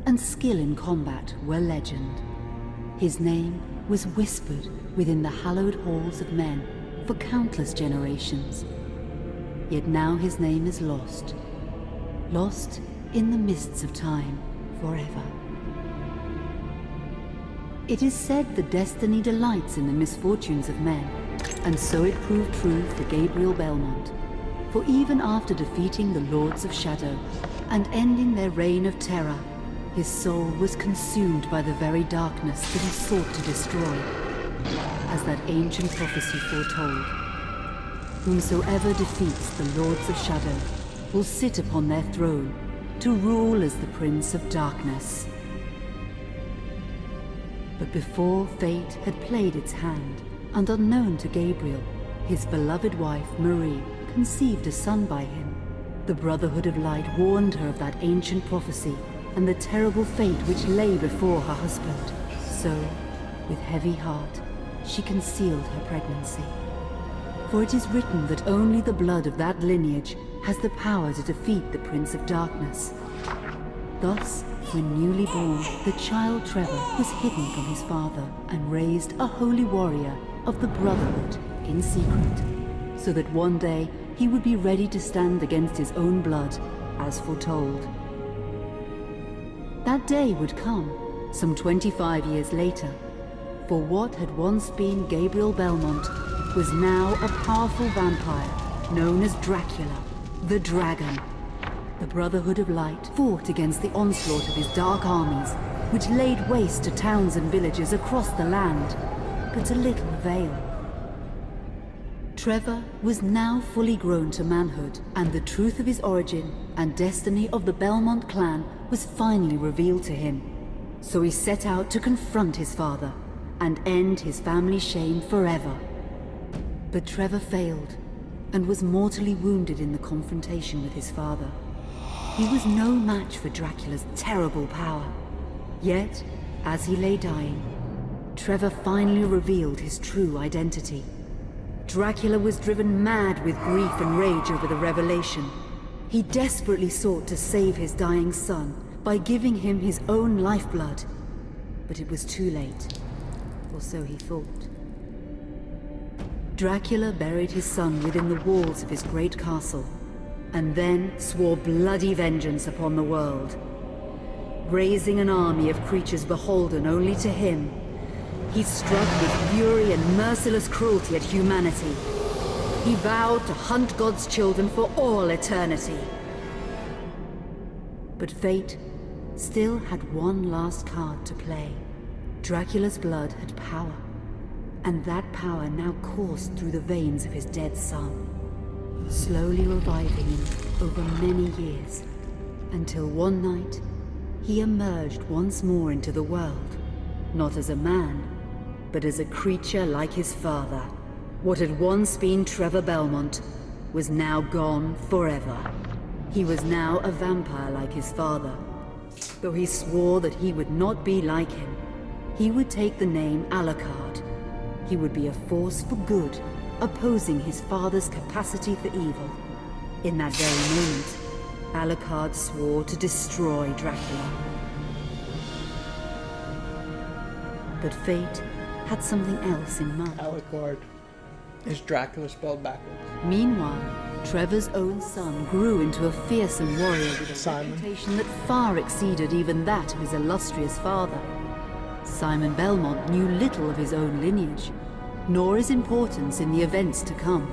and skill in combat were legend. His name was whispered within the hallowed halls of men for countless generations. Yet now his name is lost. Lost in the mists of time forever. It is said that destiny delights in the misfortunes of men, and so it proved true for Gabriel Belmont. For even after defeating the Lords of Shadow and ending their reign of terror, his soul was consumed by the very darkness that he sought to destroy, as that ancient prophecy foretold. Whomsoever defeats the Lords of Shadow will sit upon their throne to rule as the Prince of Darkness. But before fate had played its hand, and unknown to Gabriel, his beloved wife Marie conceived a son by him. The Brotherhood of Light warned her of that ancient prophecy and the terrible fate which lay before her husband. So, with heavy heart, she concealed her pregnancy. For it is written that only the blood of that lineage has the power to defeat the Prince of Darkness. Thus, when newly born, the child Trevor was hidden from his father and raised a holy warrior of the Brotherhood in secret, so that one day he would be ready to stand against his own blood, as foretold. That day would come, some 25 years later, for what had once been Gabriel Belmont was now a powerful vampire known as Dracula, the Dragon. The Brotherhood of Light fought against the onslaught of his dark armies, which laid waste to towns and villages across the land, but to little avail. Trevor was now fully grown to manhood, and the truth of his origin and destiny of the Belmont clan was finally revealed to him. So he set out to confront his father and end his family's shame forever. But Trevor failed and was mortally wounded in the confrontation with his father. He was no match for Dracula's terrible power. Yet, as he lay dying, Trevor finally revealed his true identity. Dracula was driven mad with grief and rage over the revelation. He desperately sought to save his dying son by giving him his own lifeblood. But it was too late, or so he thought. Dracula buried his son within the walls of his great castle, and then swore bloody vengeance upon the world. Raising an army of creatures beholden only to him, he struck with fury and merciless cruelty at humanity. He vowed to hunt God's children for all eternity. But fate still had one last card to play. Dracula's blood had power, and that power now coursed through the veins of his dead son, slowly reviving him over many years, until one night he emerged once more into the world, not as a man, but as a creature like his father. What had once been Trevor Belmont was now gone forever. He was now a vampire like his father, though he swore that he would not be like him. He would take the name Alucard. He would be a force for good, opposing his father's capacity for evil. In that very moment, Alucard swore to destroy Dracula. But fate had something else in mind. Alucard is Dracula spelled backwards. Meanwhile, Trevor's own son grew into a fearsome warrior with a reputation that far exceeded even that of his illustrious father. Simon Belmont knew little of his own lineage, nor his importance in the events to come.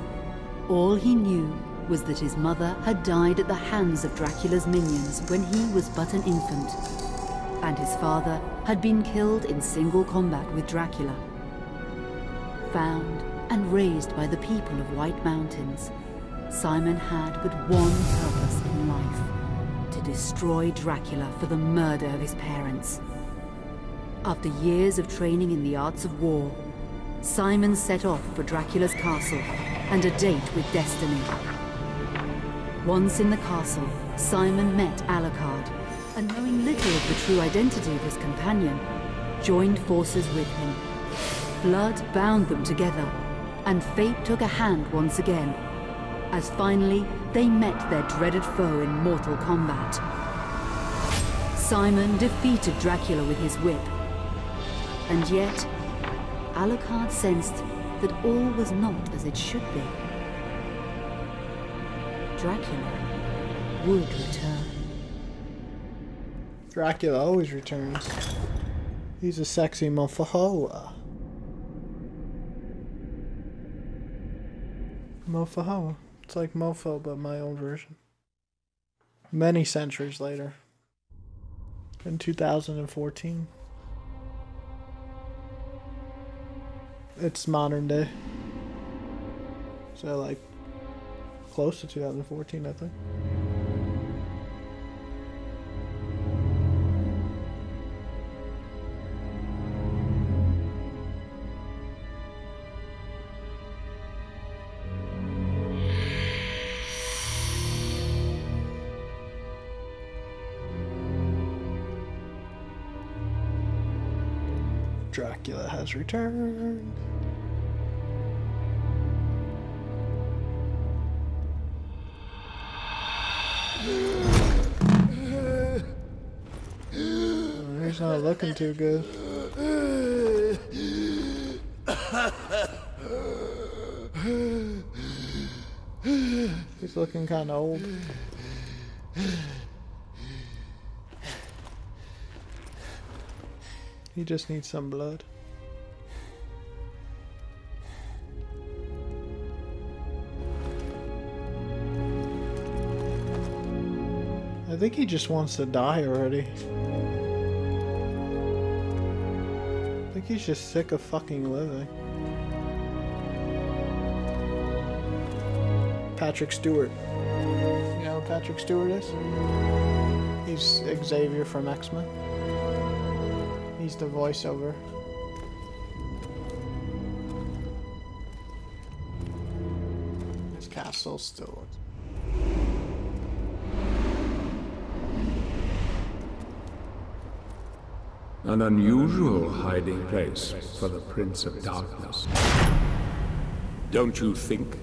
All he knew was that his mother had died at the hands of Dracula's minions when he was but an infant, and his father had been killed in single combat with Dracula. Found and raised by the people of White Mountains, Simon had but one purpose in life: to destroy Dracula for the murder of his parents. After years of training in the arts of war, Simon set off for Dracula's castle and a date with destiny. Once in the castle, Simon met Alucard, and knowing little of the true identity of his companion, joined forces with him. Blood bound them together, and fate took a hand once again, as finally they met their dreaded foe in mortal combat. Simon defeated Dracula with his whip. And yet, Alucard sensed that all was not as it should be. Dracula would return. Dracula always returns. He's a sexy mofo. Mofo. It's like mofo, but my own version. Many centuries later. In 2014. It's modern day. So like close to 2014, I think. Dracula has returned. He's not looking too good. He's looking kind of old. He just needs some blood. I think he just wants to die already. I think he's just sick of fucking living. Patrick Stewart. You know who Patrick Stewart is? He's Xavier from X-Men. He's the voiceover. His castle still looks. An unusual hiding place for the Prince of Darkness. Don't you think?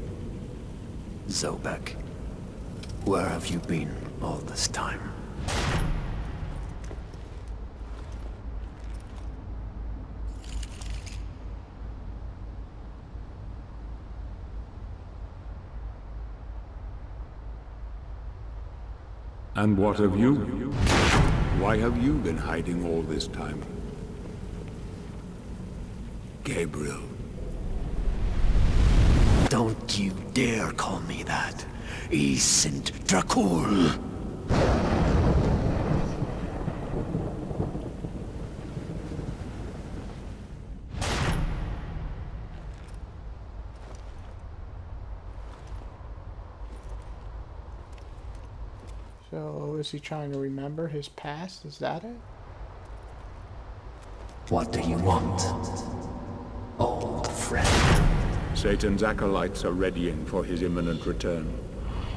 Zobek, where have you been all this time? And what of you? Why have you been hiding all this time? Gabriel. Don't you dare call me that. I sind Dracul. So, is he trying to remember his past? Is that it? What do you want, old friend? Satan's acolytes are readying for his imminent return.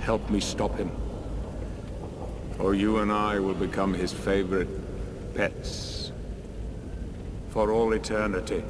Help me stop him. Or you and I will become his favorite pets. For all eternity.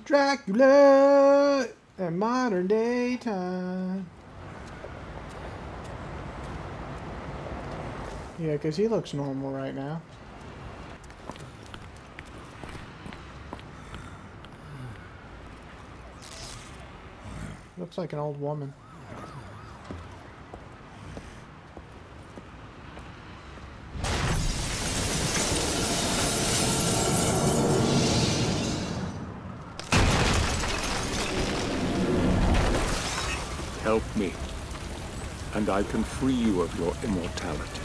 Dracula in modern day time. Yeah, because he looks normal right now. Looks like an old woman. Help me, and I can free you of your immortality.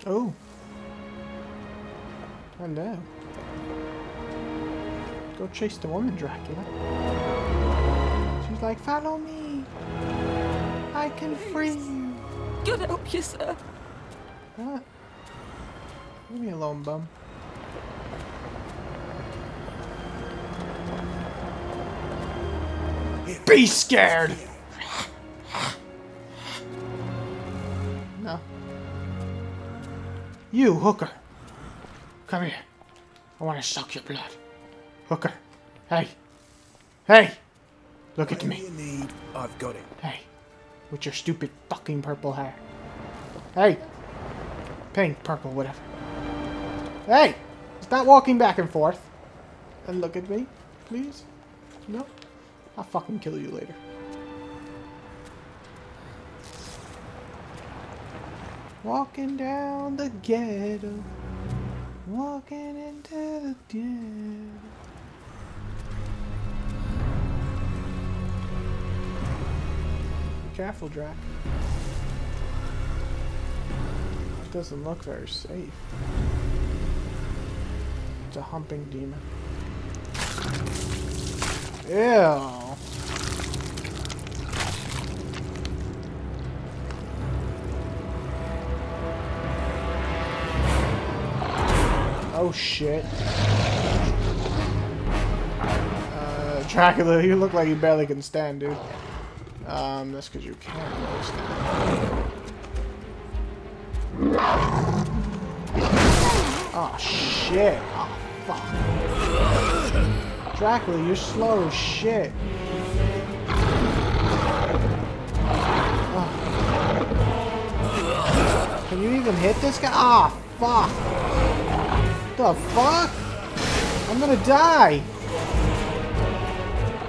Oh. Hello. Go chase the woman, Dracula. She's like, follow me. I can free you. God help you, sir. What? Leave me alone, bum. Be scared! No. You, hooker. Come here. I want to suck your blood. Hooker. Hey. Hey! Look at me. Whatever you need, I've got it. Hey. With your stupid fucking purple hair. Hey! Pink, purple, whatever. Hey! Stop walking back and forth. And look at me, please. No? I'll fucking kill you later. Walking down the ghetto. Walking into the ghetto. Be careful, Drac. It doesn't look very safe. It's a humping demon. Ew. Oh shit. Dracula, you look like you barely can stand, dude. That's because you can't really stand. Oh shit. Oh fuck. Dracula, you're slow as shit. Oh. Can you even hit this guy? Ah, oh, fuck. The fuck? I'm gonna die.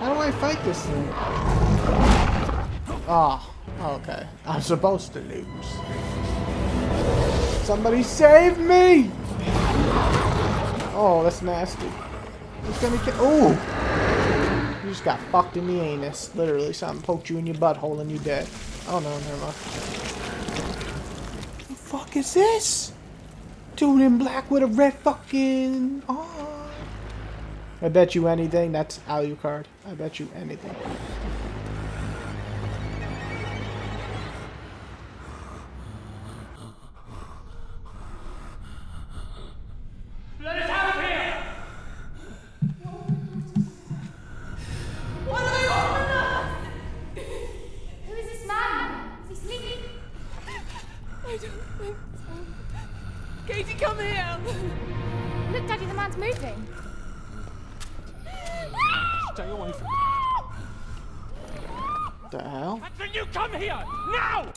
How do I fight this thing? Oh, okay. I'm supposed to lose. Somebody save me! Oh, that's nasty. He's gonna kill. Oh! You just got fucked in the anus. Literally, something poked you in your butthole and you dead. Oh no, never mind. What the fuck is this? Dude in black with a red fucking. Oh. I bet you anything. That's Alucard. I bet you anything. Let us out of here! What are they on us? Who is this man? Is he sleeping? I don't think so. Katie, come here! Look, Daddy, the man's moving. Stay away from me. The hell? Then you come here! Now!